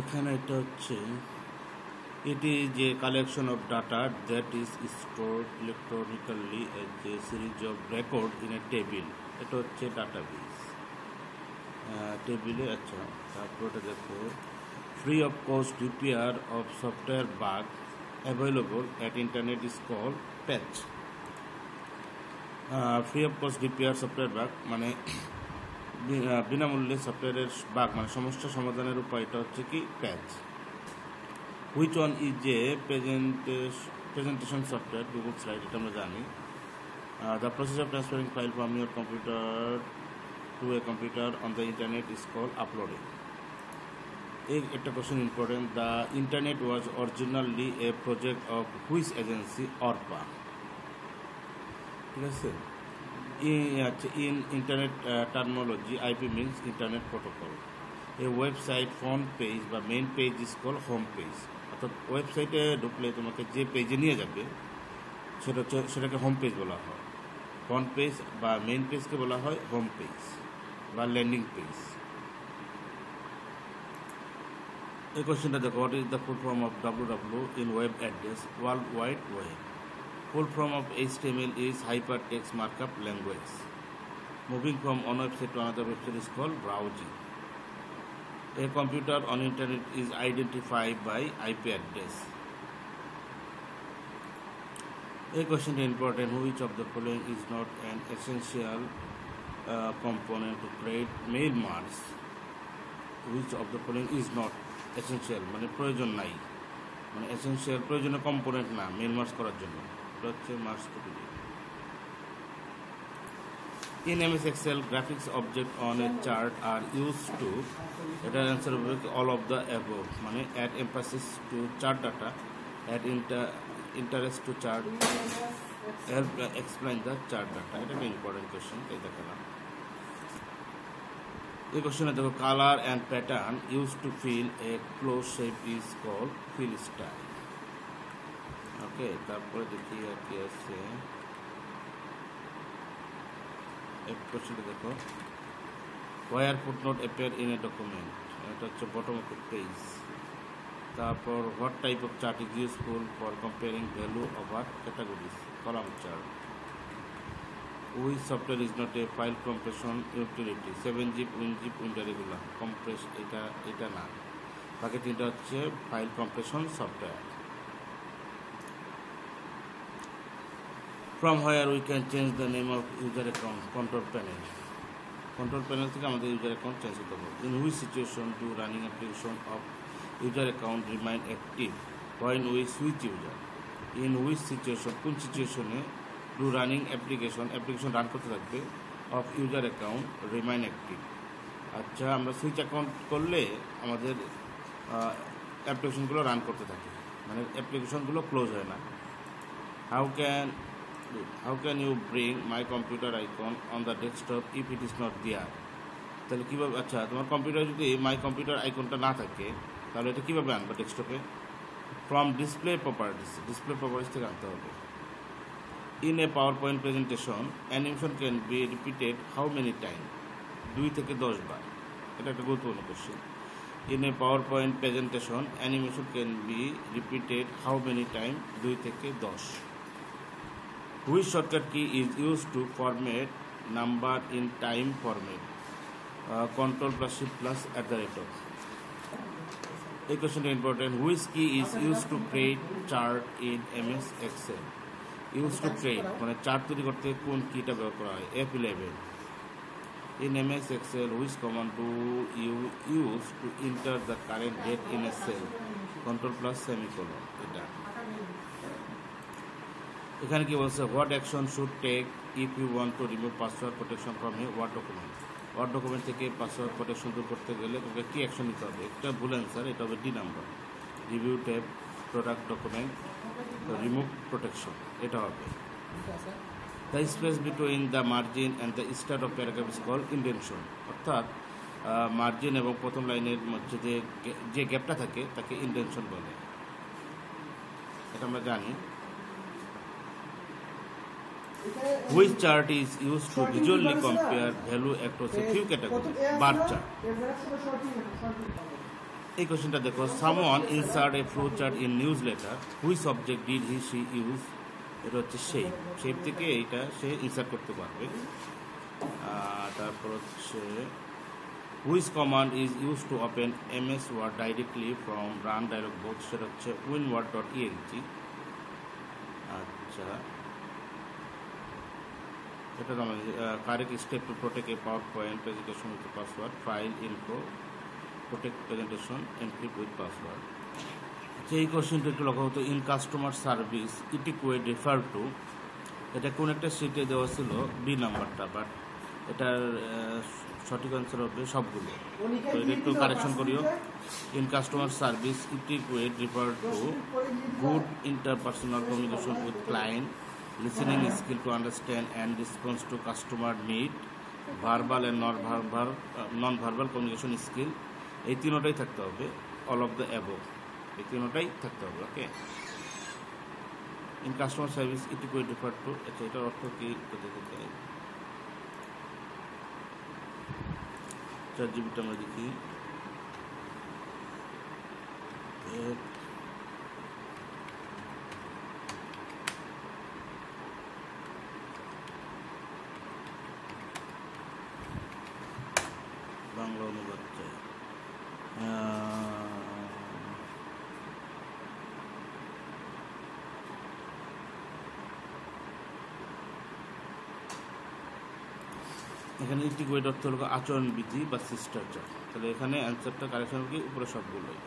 এখানে এটা হচ্ছে it is a collection of data that is stored electronically as a series of record in a table. এটা হচ্ছে database টেবিলে। আচ্ছা, তারপরে দেখো free of cost repair of software bug available at internet is called patch. Free of cost repair software bug মানে বিনামূল্যে সফটওয়্যারের bug মানে সমস্যা সমাধানের উপায়টা হচ্ছে কি প্যাচ। Which one is a presentation software? Google slide, এটা আমরা জানি। The process of transferring file from your computer to a computer on the internet is called uploading. এই একটা question important. The internet was originally a project of which agency? ARPA. ঠিক আছে। In internet terminology IP means internet protocol. A website front page বা main page is call home page. অর্থাৎ ওয়েবসাইটে ঢুকলে তোমাকে যে পেজে নিয়ে যাবে সেটাকে হোম পেজ বলা হয়। ফ্রন্ট পেজ বা মেইন পেজকে বলা হয় হোম পেজ বা ল্যান্ডিং পেজ। এই কোশ্চেনটা দেখো, what is the full form of www in web address? World wide web. Full form of HTML is Hypertext Markup Language. Moving from one website to another website is called browsing. A computer on internet is identified by IP address. A question is important. Which of the following is not an essential component to create mail marks? Which of the following is not essential? মানে প্রয়োজন নাই, মানে essential প্রয়োজনীয় component না mail marks করার জন্য। In MS Excel, graphics objects on a chart are used to, এটা answer হবে all of the above, মানে add emphasis to chart data, add interest to chart, help explain the chart data. এটা একটা important question, তাই দেখালাম। এই কোশ্চেনে দেখো, color and pattern used to fill a closed shape is called fill style. ওকে, তারপরে দেখি আর কি আছে। এক কোশ্চেনটা দেখো, where footnote appear in a document, এটা হচ্ছে বটম অফ পেজ। তারপর what type of chart is useful for comparing value over categories? Column chart. Which software is not a file compression utility? 7zip, WinZip, WinRegula compress, এটা না। বাকি তিনটা হচ্ছে file compression software. From where we can change the name of user account? Control panel. Control panel থেকে আমাদের user account change করতে হবে। In which situation do running application of user account remain active when we switch user? In which situation, কোন সিচুয়েশনে do running application run করতে থাকবে of user account remain active? আচ্ছা, আমরা সুইচ অ্যাকাউন্ট করলে আমাদের অ্যাপ্লিকেশনগুলো রান করতে থাকে, মানে অ্যাপ্লিকেশনগুলো ক্লোজ হয় না। How can you bring my computer icon on the desktop if it is not there? তাহলে কীভাবে, আচ্ছা তোমার কম্পিউটারে যদি মাই কম্পিউটার আইকনটা না থাকে তাহলে এটা কীভাবে আনবে ডেস্কটপে? ফ্রম ডিসপ্লে প্রপার্টিস থেকে আনতে হবে। In a power point presentation animation can be repeated how many time? 2 থেকে 10 বার। এটা একটা গুরুত্বপূর্ণ question. In a power point presentation animation can be repeated how many time? 2 থেকে 10। Which shortcut key is used to format number in time format? Control plus Shift plus @ A question is important. Which key is used to create chart in MS Excel? Used to create মানে chart তৈরি করতে কোন কিটা ব্যবহার করা হয়? F11. In MS Excel, which command do you use to enter the current date in a cell? Control plus semicolon. এটা এখানে কি বলছে, what action should take if you want to remove password protection from a word document? Word document থেকে password protection দূর করতে গেলে তোমাকে কী action নিতে হবে? একটা ভুল অ্যান্সার, এটা হবে D number. Review tab, product document, remove protection, এটা হবে। The space between the margin and the start of paragraph is called indentation. অর্থাৎ মার্জিন এবং প্রথম লাইনের মধ্যে যে গ্যাপটা থাকে তাকে ইন্ডেনশন বলে, এটা আমরা জানি। Which chart is used to visually compare value across a few categories? Bar chart. এই কোশ্চেনটা দেখো, someone insert a flow chart in news letter, which object did he she use? এটা হচ্ছে শেপ থেকে এইটা সে ইনসার্ট করতে পারবে। তারপর হচ্ছে which command is use to open MS word directly from run dialog box? সেটা হচ্ছে winword.exe। আচ্ছা, এটা correct step to protect a power point presentation with password, file info, protect presentation, encrypt with password. আচ্ছা, এই কোশ্চেনটা একটু লক্ষ্য হতো, in customer service etiquette refer to, এটা কোন একটা সিটে দেওয়া ছিল বি নাম্বারটা, বাট এটার সঠিক অ্যান্সার হবে সবগুলো। তো এটা একটু কারেকশন করিও। In customer service etiquette refer to good interpersonal communication with client, listening skill to understand and response to customer need, verbal and non-verbal communication skill, এই তিনটাই থাকতে হবে। অল অফ দ্য অ্যাবভ, এই তিনটাই থাকতে হবে। Okay, in customer service etiquette refer to, আচ্ছা এটার অর্থ কি দেখতে চাই, ChatGPT আমরা দেখি। বাংলা অনুবাদ চাই। এখানে ইন্টিগ্রেট অর্থ হলো আচরণবিধি বা শিষ্টাচার। তাহলে এখানে অ্যান্সারটা কারেকশন কি উপরে সবগুলোই।